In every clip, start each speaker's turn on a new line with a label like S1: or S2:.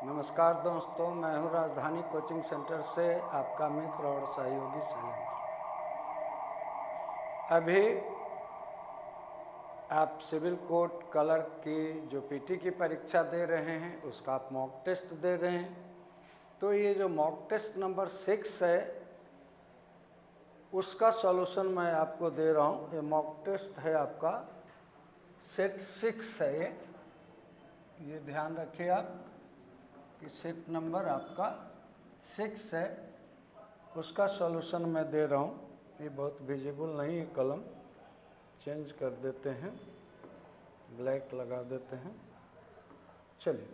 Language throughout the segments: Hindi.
S1: नमस्कार दोस्तों, मैं हूं राजधानी कोचिंग सेंटर से आपका मित्र और सहयोगी शैलेंद्र। अभी आप सिविल कोड क्लर्क की जो पीटी की परीक्षा दे रहे हैं उसका आप मॉक टेस्ट दे रहे हैं। तो ये जो मॉक टेस्ट नंबर 6 है उसका सॉल्यूशन मैं आपको दे रहा हूँ। ये मॉक टेस्ट है आपका सेट 6 है। ये ध्यान रखिए आप कि सेट नंबर आपका 6 है, उसका सॉल्यूशन मैं दे रहा हूँ। ये बहुत विजिबल नहीं है, कलम चेंज कर देते हैं, ब्लैक लगा देते हैं। चलिए,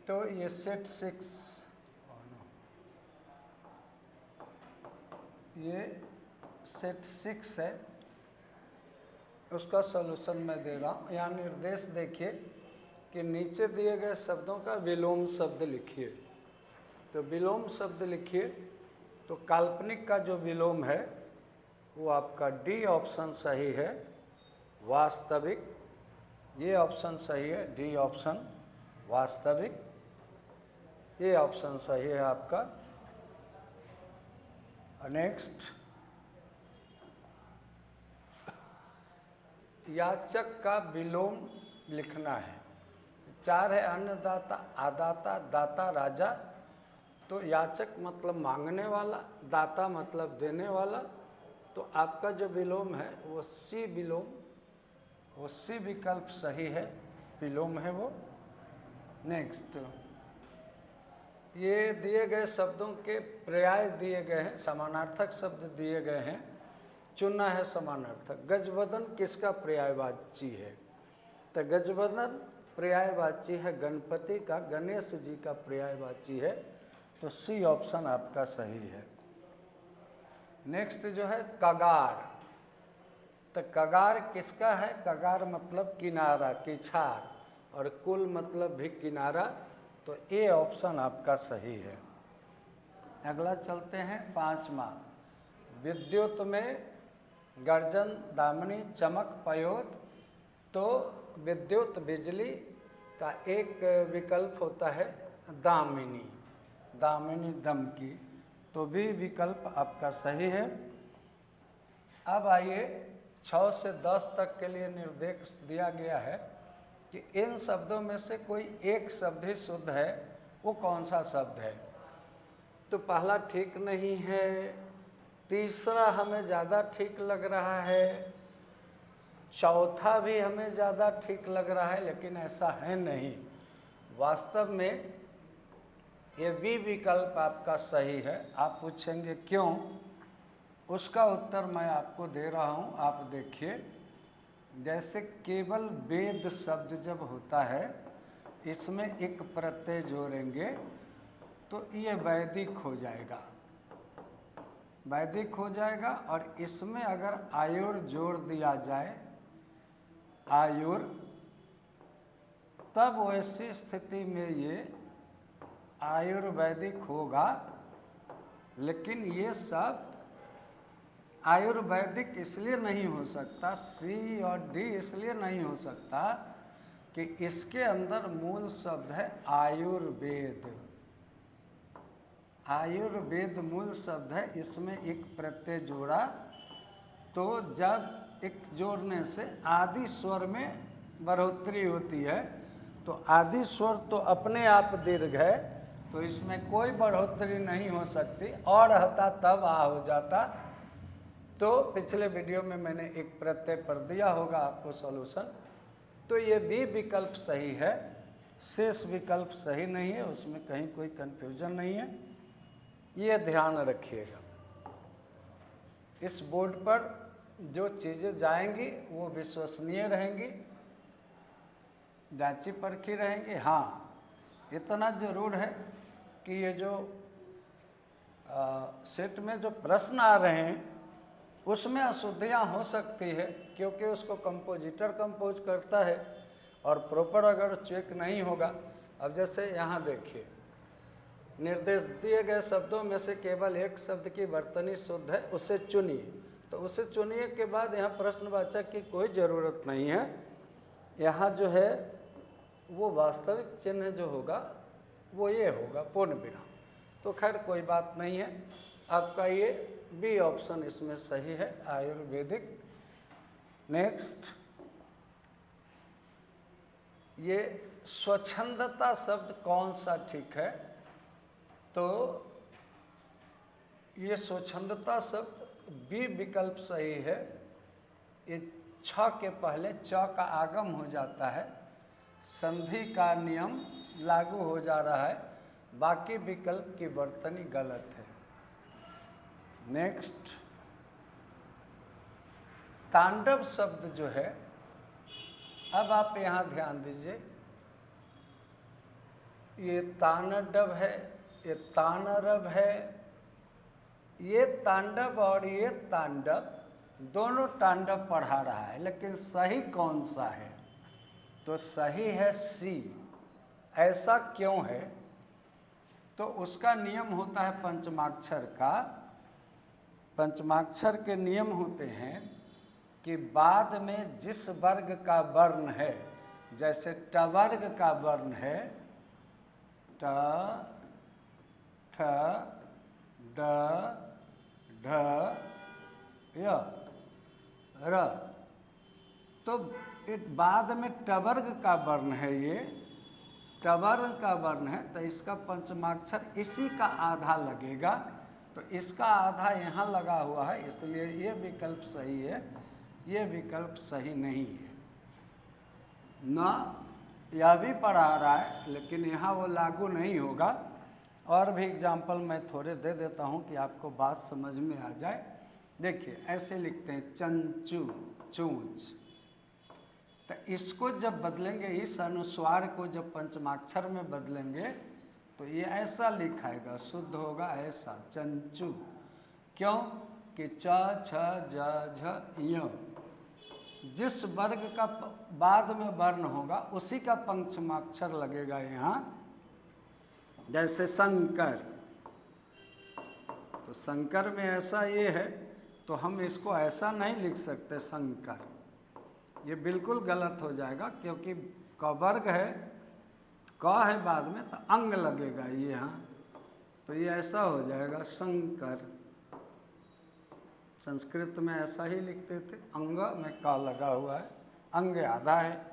S1: तो ये सेट 6 ये सेट 6 है, उसका सॉल्यूशन मैं दे रहा हूँ। यहाँ निर्देश देखिए कि नीचे दिए गए शब्दों का विलोम शब्द लिखिए। तो विलोम शब्द लिखिए, तो काल्पनिक का जो विलोम है वो आपका डी ऑप्शन सही है। वास्तविक, ये ऑप्शन सही है, डी ऑप्शन। वास्तविक, ये ऑप्शन सही है आपका। नेक्स्ट, याचक का विलोम लिखना है। 4 है अन्नदाता, आदाता, दाता, राजा। तो याचक मतलब मांगने वाला, दाता मतलब देने वाला। तो आपका जो विलोम है वो सी विलोम, वो सी विकल्प सही है, विलोम है वो। नेक्स्ट, ये दिए गए शब्दों के पर्याय दिए गए हैं, समानार्थक शब्द दिए गए हैं, चुनना है समानार्थक। गजबदन किसका पर्यायवाची है? तो गजबदन पर्यायवाची है गणपति का, गणेश जी का पर्यायवाची है। तो सी ऑप्शन आपका सही है। नेक्स्ट जो है कगार, तो कगार किसका है? कगार मतलब किनारा, किछार, और कुल मतलब भी किनारा। तो ए ऑप्शन आपका सही है। अगला चलते हैं 5वां। विद्युत में गर्जन, दामिनी, चमक, पयोद। तो विद्युत बिजली का एक विकल्प होता है दामिनी, दामिनी दम की। तो भी विकल्प आपका सही है। अब आइए 6 से 10 तक के लिए निर्देश दिया गया है कि इन शब्दों में से कोई एक शब्द ही शुद्ध है, वो कौन सा शब्द है? तो पहला ठीक नहीं है, तीसरा हमें ज़्यादा ठीक लग रहा है, चौथा भी हमें ज़्यादा ठीक लग रहा है, लेकिन ऐसा है नहीं। वास्तव में ये बी विकल्प आपका सही है। आप पूछेंगे क्यों? उसका उत्तर मैं आपको दे रहा हूँ। आप देखिए, जैसे केवल वेद शब्द जब होता है इसमें एक प्रत्यय जोड़ेंगे तो ये वैदिक हो जाएगा, वैदिक हो जाएगा। और इसमें अगर आयुर जोड़ दिया जाए, आयुर, तब वैसी स्थिति में ये आयुर्वैदिक होगा। लेकिन ये शब्द आयुर्वैदिक इसलिए नहीं हो सकता, सी और डी इसलिए नहीं हो सकता कि इसके अंदर मूल शब्द है आयुर्वेद। आयुर्वेद मूल शब्द है, इसमें एक प्रत्यय जोड़ा तो जब एक जोड़ने से आदि स्वर में बढ़ोतरी होती है, तो आदि स्वर तो अपने आप दीर्घ है, तो इसमें कोई बढ़ोतरी नहीं हो सकती। और हता तब आ हो जाता। तो पिछले वीडियो में मैंने एक प्रत्यय पढ़ दिया होगा आपको सॉल्यूशन। तो ये भी विकल्प सही है, शेष विकल्प सही नहीं है, उसमें कहीं कोई कन्फ्यूजन नहीं है, ये ध्यान रखिएगा। इस बोर्ड पर जो चीज़ें जाएंगी वो विश्वसनीय रहेंगी, जांची परखी रहेंगी। हाँ, इतना जरूर है कि ये जो सेट में जो प्रश्न आ रहे हैं उसमें अशुद्धियाँ हो सकती है, क्योंकि उसको कंपोजिटर कंपोज करता है और प्रॉपर अगर चेक नहीं होगा। अब जैसे यहाँ देखिए, निर्देश दिए गए शब्दों में से केवल एक शब्द की वर्तनी शुद्ध है, उसे चुनिए। तो उसे चुनिए के बाद यहाँ प्रश्नवाचक की कोई ज़रूरत नहीं है। यहाँ जो है वो वास्तविक चिन्ह जो होगा वो ये होगा पूर्ण विराम। तो खैर कोई बात नहीं है, आपका ये बी ऑप्शन इसमें सही है, आयुर्वेदिक। नेक्स्ट, ये स्वच्छंदता शब्द कौन सा ठीक है? तो ये स्वच्छंदता शब्द बी विकल्प सही है। ये छ के पहले च का आगम हो जाता है, संधि का नियम लागू हो जा रहा है, बाकी विकल्प की वर्तनी गलत है। नेक्स्ट, तांडव शब्द जो है, अब आप यहाँ ध्यान दीजिए, ये तांडव है, ये तानरव है, ये तांडव और ये तांडव, दोनों तांडव पढ़ा रहा है, लेकिन सही कौन सा है? तो सही है सी। ऐसा क्यों है? तो उसका नियम होता है पंचमाक्षर का। पंचमाक्षर के नियम होते हैं कि बाद में जिस वर्ग का वर्ण है, जैसे ट वर्ग का वर्ण है, ट, ठ, ड, ढ, य, र, तो बाद में टवर्ग का वर्ण है, ये टवर्ग का वर्ण है, तो इसका पंचमाक्षर इसी का आधा लगेगा। तो इसका आधा यहाँ लगा हुआ है, इसलिए ये विकल्प सही है, ये विकल्प सही नहीं है। ना यह भी पढ़ा रहा है, लेकिन यहाँ वो लागू नहीं होगा। और भी एग्जाम्पल मैं थोड़े दे देता हूँ कि आपको बात समझ में आ जाए। देखिए ऐसे लिखते हैं चंचू, चूंच। तो इसको जब बदलेंगे, इस अनुस्वार को जब पंचमाक्षर में बदलेंगे, तो ये ऐसा लिखाएगा, शुद्ध होगा ऐसा, चंचू। क्यों? कि च, छ, ज, झ, य, जिस वर्ग का बाद में वर्ण होगा उसी का पंचमाक्षर लगेगा यहाँ। जैसे शंकर, तो शंकर में ऐसा ये है, तो हम इसको ऐसा नहीं लिख सकते शंकर, ये बिल्कुल गलत हो जाएगा, क्योंकि क वर्ग है, क है बाद में, तो अंग लगेगा ये यहाँ, तो ये ऐसा हो जाएगा शंकर। संस्कृत में ऐसा ही लिखते थे, अंग में क लगा हुआ है, अंग आधा है।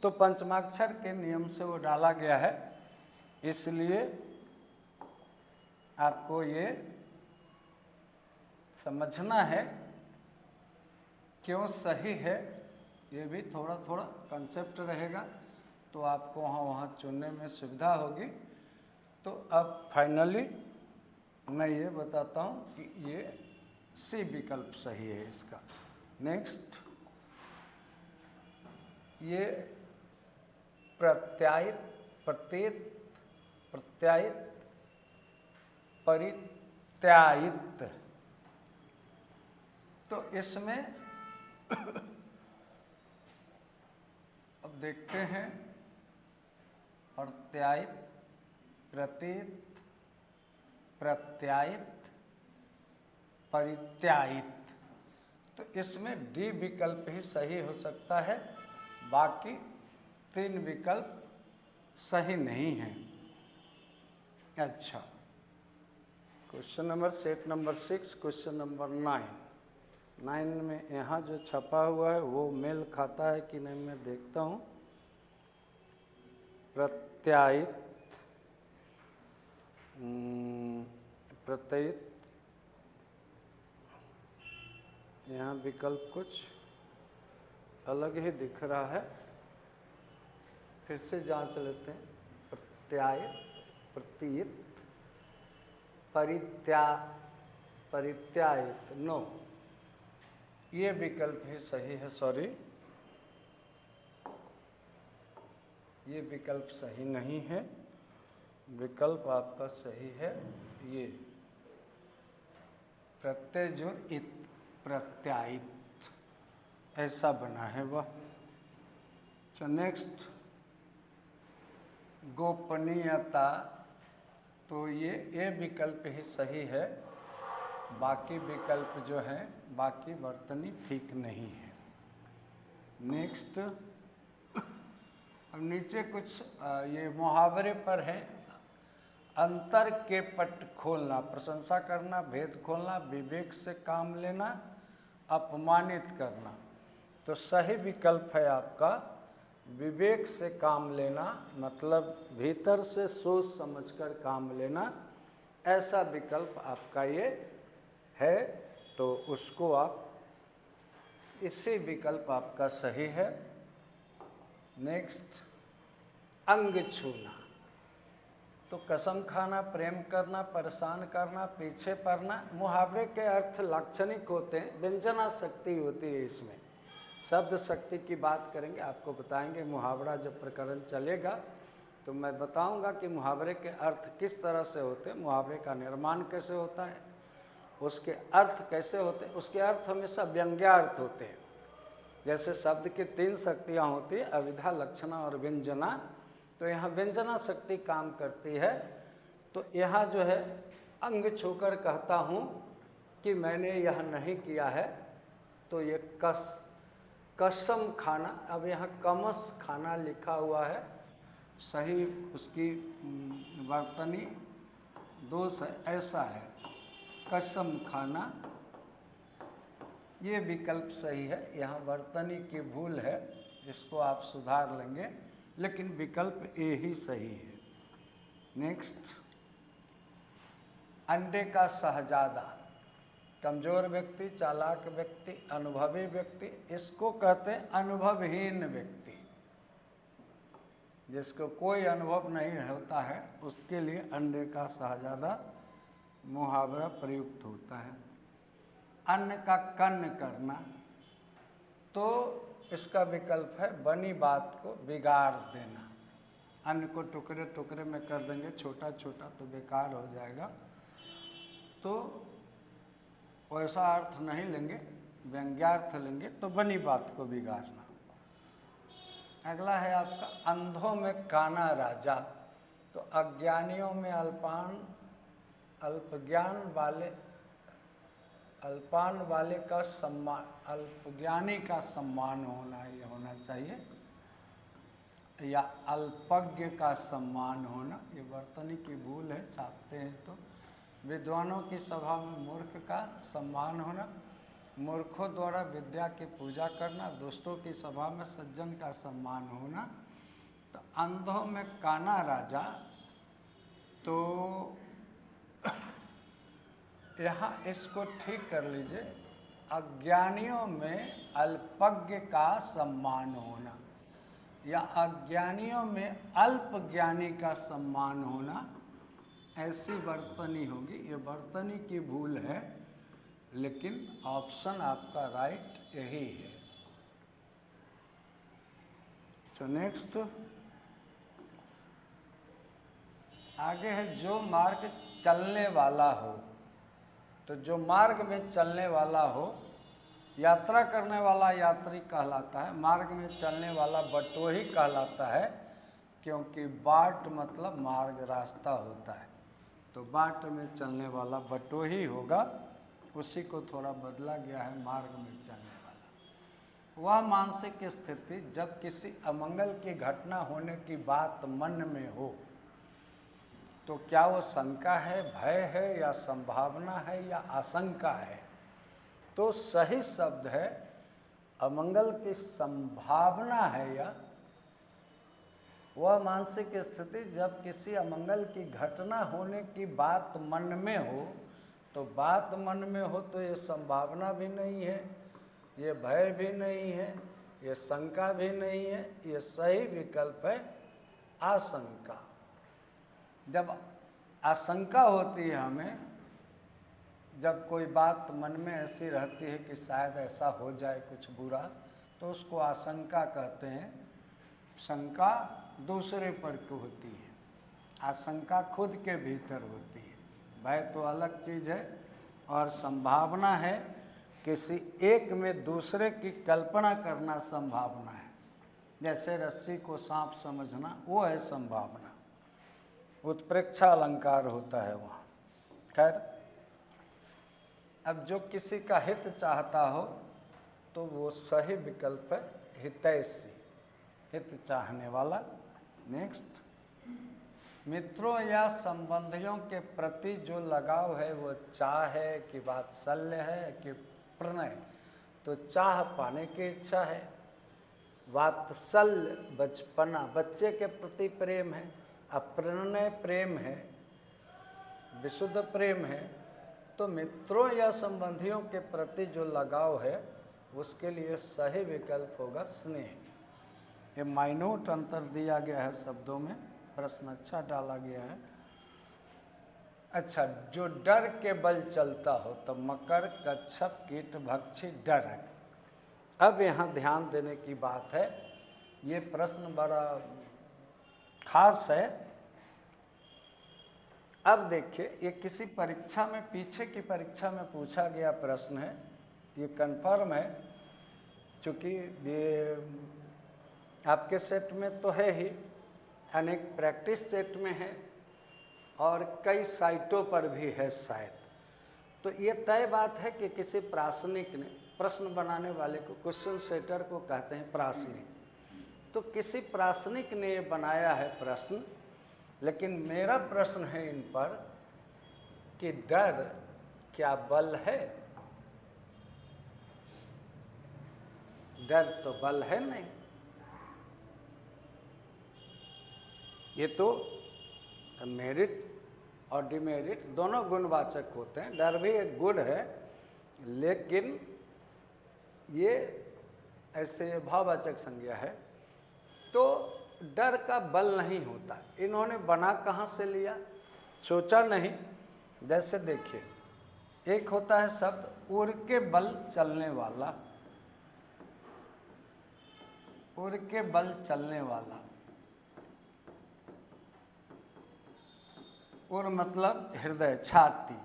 S1: तो पंचमाक्षर के नियम से वो डाला गया है, इसलिए आपको ये समझना है क्यों सही है, ये भी थोड़ा थोड़ा कंसेप्ट रहेगा, तो आपको वहाँ चुनने में सुविधा होगी। तो अब फाइनली मैं ये बताता हूँ कि ये सी विकल्प सही है इसका। नेक्स्ट, ये प्रत्यायित, प्रत्येत, प्रत्यायित, परित्यायित, तो इसमें अब देखते हैं, प्रत्यायित, प्रतीत, प्रत्यायित, परित्यायित, तो इसमें डी विकल्प ही सही हो सकता है, बाकी तीन विकल्प सही नहीं हैं। अच्छा, question number set number 6, question number 9 में यहाँ जो छपा हुआ है वो मेल खाता है कि नहीं मैं देखता हूँ। प्रत्यायित, प्रत्ययित, यहाँ विकल्प कुछ अलग ही दिख रहा है, फिर से जांच लेते हैं। प्रत्यायित, प्रतीत, परित्यायित, नो, ये विकल्प ही सही है, सॉरी, ये विकल्प सही नहीं है। विकल्प आपका सही है ये प्रत्यजुर प्रत्यायित, ऐसा बना है वह। तो नेक्स्ट, गोपनीयता, तो ये विकल्प ही सही है, बाकी विकल्प जो हैं, बाकी वर्तनी ठीक नहीं है। नेक्स्ट, अब नीचे कुछ ये मुहावरे पर है। अंतर के पट खोलना, प्रशंसा करना, भेद खोलना, विवेक से काम लेना, अपमानित करना। तो सही विकल्प है आपका विवेक से काम लेना, मतलब भीतर से सोच समझकर काम लेना, ऐसा विकल्प आपका ये है। तो उसको आप, इसी विकल्प आपका सही है। नेक्स्ट, अंग छूना। तो कसम खाना, प्रेम करना, परेशान करना, पीछे पड़ना। मुहावरे के अर्थ लाक्षणिक होते हैं, व्यंजना शक्ति होती है इसमें। शब्द शक्ति की बात करेंगे, आपको बताएंगे मुहावरा जब प्रकरण चलेगा तो मैं बताऊंगा कि मुहावरे के अर्थ किस तरह से होते हैं, मुहावरे का निर्माण कैसे होता है, उसके अर्थ कैसे होते हैं। उसके अर्थ हमेशा व्यंग्यार्थ होते हैं। जैसे शब्द की 3 शक्तियाँ होती हैं, अविधा, लक्षणा और व्यंजना। तो यहाँ व्यंजना शक्ति काम करती है। तो यहाँ जो है अंग छूकर कहता हूँ कि मैंने यह नहीं किया है, तो ये कसम खाना। अब यहाँ कमस खाना लिखा हुआ है, सही उसकी वर्तनी दोष है, ऐसा है कसम खाना, ये विकल्प सही है। यहाँ वर्तनी की भूल है, इसको आप सुधार लेंगे, लेकिन विकल्प ए ही सही है। नेक्स्ट, अंडे का शहजादा। कमज़ोर व्यक्ति, चालाक व्यक्ति, अनुभवी व्यक्ति, इसको कहते हैं अनुभवहीन व्यक्ति। जिसको कोई अनुभव नहीं होता है उसके लिए अंडे का शहजादा मुहावरा प्रयुक्त होता है। अन्न का कन्न करना, तो इसका विकल्प है बनी बात को बिगाड़ देना। अन्न को टुकड़े टुकड़े में कर देंगे, छोटा छोटा, तो बेकार हो जाएगा। तो वैसा अर्थ नहीं लेंगे, व्यंग्यार्थ लेंगे, तो बनी बात को बिगाड़ना। अगला है आपका अंधों में काना राजा। तो अज्ञानियों में अल्पान वाले का सम्मान, अल्पज्ञानी का सम्मान होना, ये होना चाहिए, या अल्पज्ञ का सम्मान होना। ये वर्तनी की भूल है, छापते हैं तो। विद्वानों की सभा में मूर्ख का सम्मान होना, मूर्खों द्वारा विद्या की पूजा करना, दुष्टों की सभा में सज्जन का सम्मान होना। तो अंधों में काना राजा, तो यहाँ इसको ठीक कर लीजिए, अज्ञानियों में अल्पज्ञ का सम्मान होना या अज्ञानियों में अल्पज्ञानी का सम्मान होना, ऐसी वर्तनी होगी। ये वर्तनी की भूल है, लेकिन ऑप्शन आपका राइट यही है। तो नेक्स्ट आगे है जो मार्ग चलने वाला हो। तो जो मार्ग में चलने वाला हो, यात्रा करने वाला यात्री कहलाता है, मार्ग में चलने वाला बटोही कहलाता है, क्योंकि बाट मतलब मार्ग, रास्ता होता है। तो बाट में चलने वाला बटोही होगा, उसी को थोड़ा बदला गया है, मार्ग में चलने वाला। वह मानसिक स्थिति जब किसी अमंगल की घटना होने की बात मन में हो, तो क्या वो शंका है, भय है, या संभावना है, या आशंका है। तो सही शब्द है अमंगल की संभावना है, या वह मानसिक स्थिति जब किसी अमंगल की घटना होने की बात मन में हो। तो बात मन में हो तो ये संभावना भी नहीं है, ये भय भी नहीं है, ये शंका भी नहीं है, ये सही विकल्प है आशंका। जब आशंका होती है हमें, जब कोई बात मन में ऐसी रहती है कि शायद ऐसा हो जाए कुछ बुरा, तो उसको आशंका कहते हैं। शंका दूसरे पर की होती है, आशंका खुद के भीतर होती है। भय तो अलग चीज़ है, और संभावना है किसी एक में दूसरे की कल्पना करना संभावना है। जैसे रस्सी को सांप समझना, वो है संभावना। उत्प्रेक्षा अलंकार होता है वहाँ। खैर, अब जो किसी का हित चाहता हो तो वो सही विकल्प है हितैषी। हित चाहने वाला। नेक्स्ट, मित्रों या संबंधियों के प्रति जो लगाव है वो चाह है कि वात्सल्य है कि प्रणय। तो चाह पाने की इच्छा है, वात्सल्य बचपना बच्चे के प्रति प्रेम है, अप्रणय प्रेम है, विशुद्ध प्रेम है। तो मित्रों या संबंधियों के प्रति जो लगाव है उसके लिए सही विकल्प होगा स्नेह। ये माइन्यूट अंतर दिया गया है शब्दों में, प्रश्न अच्छा डाला गया है। अच्छा, जो डर के बल चलता हो तो मकर, कच्छप, कीट भक्षी, डरक। अब यहाँ ध्यान देने की बात है, ये प्रश्न बड़ा खास है। अब देखिए, ये किसी परीक्षा में, पीछे की परीक्षा में पूछा गया प्रश्न है, ये कंफर्म है, क्योंकि ये आपके सेट में तो है ही, अनेक प्रैक्टिस सेट में है और कई साइटों पर भी है शायद। तो ये तय बात है कि किसी प्रासनिक ने, प्रश्न बनाने वाले को, क्वेश्चन सेटर को कहते हैं प्रासनिक, तो किसी प्रासनिक ने ये बनाया है प्रश्न। लेकिन मेरा प्रश्न है इन पर कि डर क्या बल है? डर तो बल है नहीं। ये तो मेरिट और डिमेरिट दोनों गुणवाचक होते हैं। डर भी एक गुण है, लेकिन ये ऐसे भाववाचक संज्ञा है। तो डर का बल नहीं होता। इन्होंने बना कहाँ से लिया, सोचा नहीं। जैसे देखिए, एक होता है शब्द उड़ के बल चलने वाला, उड़ के बल चलने वाला। उर मतलब हृदय, छाती,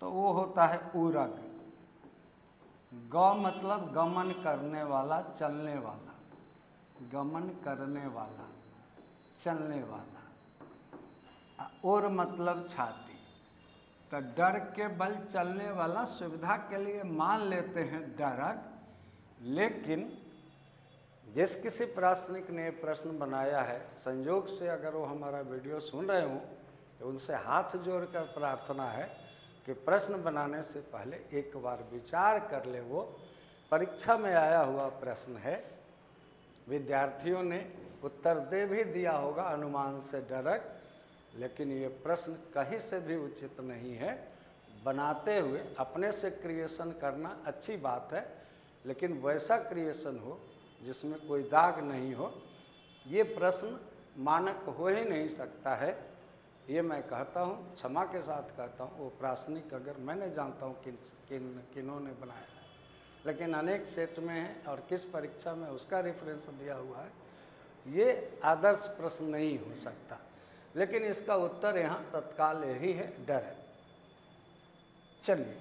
S1: तो वो होता है उरग। ग मतलब गमन करने वाला, चलने वाला, गमन करने वाला, चलने वाला। और मतलब छाती। तो डर के बल चलने वाला सुविधा के लिए मान लेते हैं डरक, लेकिन जिस किसी प्रासनिक ने प्रश्न बनाया है, संयोग से अगर वो हमारा वीडियो सुन रहे हों तो उनसे हाथ जोड़कर प्रार्थना है कि प्रश्न बनाने से पहले एक बार विचार कर ले। वो परीक्षा में आया हुआ प्रश्न है, विद्यार्थियों ने उत्तर दे भी दिया होगा अनुमान से डरक, लेकिन ये प्रश्न कहीं से भी उचित नहीं है। बनाते हुए अपने से क्रिएशन करना अच्छी बात है, लेकिन वैसा क्रिएशन हो जिसमें कोई दाग नहीं हो। ये प्रश्न मानक हो ही नहीं सकता है, ये मैं कहता हूँ, क्षमा के साथ कहता हूँ। वो प्रासनिक अगर मैंने जानता हूँ किन्होंने बनाया है, लेकिन अनेक सेट में है और किस परीक्षा में उसका रेफरेंस दिया हुआ है, ये आदर्श प्रश्न नहीं हो सकता। लेकिन इसका उत्तर यहाँ तत्काल यही है, डर है। चलिए,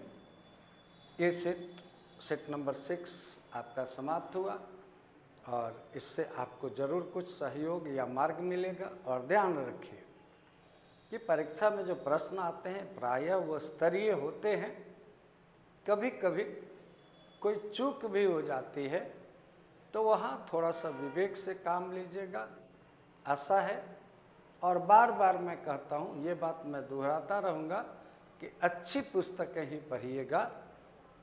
S1: ये सेट नंबर 6 आपका समाप्त हुआ और इससे आपको ज़रूर कुछ सहयोग या मार्ग मिलेगा। और ध्यान रखिए कि परीक्षा में जो प्रश्न आते हैं प्रायः वो स्तरीय होते हैं। कभी कभी कोई चूक भी हो जाती है, तो वहाँ थोड़ा सा विवेक से काम लीजिएगा, आशा है। और बार बार मैं कहता हूँ, ये बात मैं दोहराता रहूँगा कि अच्छी पुस्तकें ही पढ़िएगा।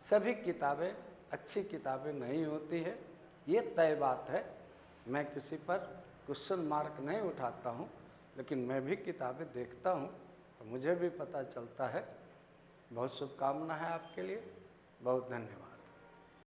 S1: सभी किताबें अच्छी किताबें नहीं होती है, ये तय बात है। मैं किसी पर क्वेश्चन मार्क नहीं उठाता हूँ, लेकिन मैं भी किताबें देखता हूँ तो मुझे भी पता चलता है। बहुत शुभकामना है आपके लिए, बहुत धन्यवाद।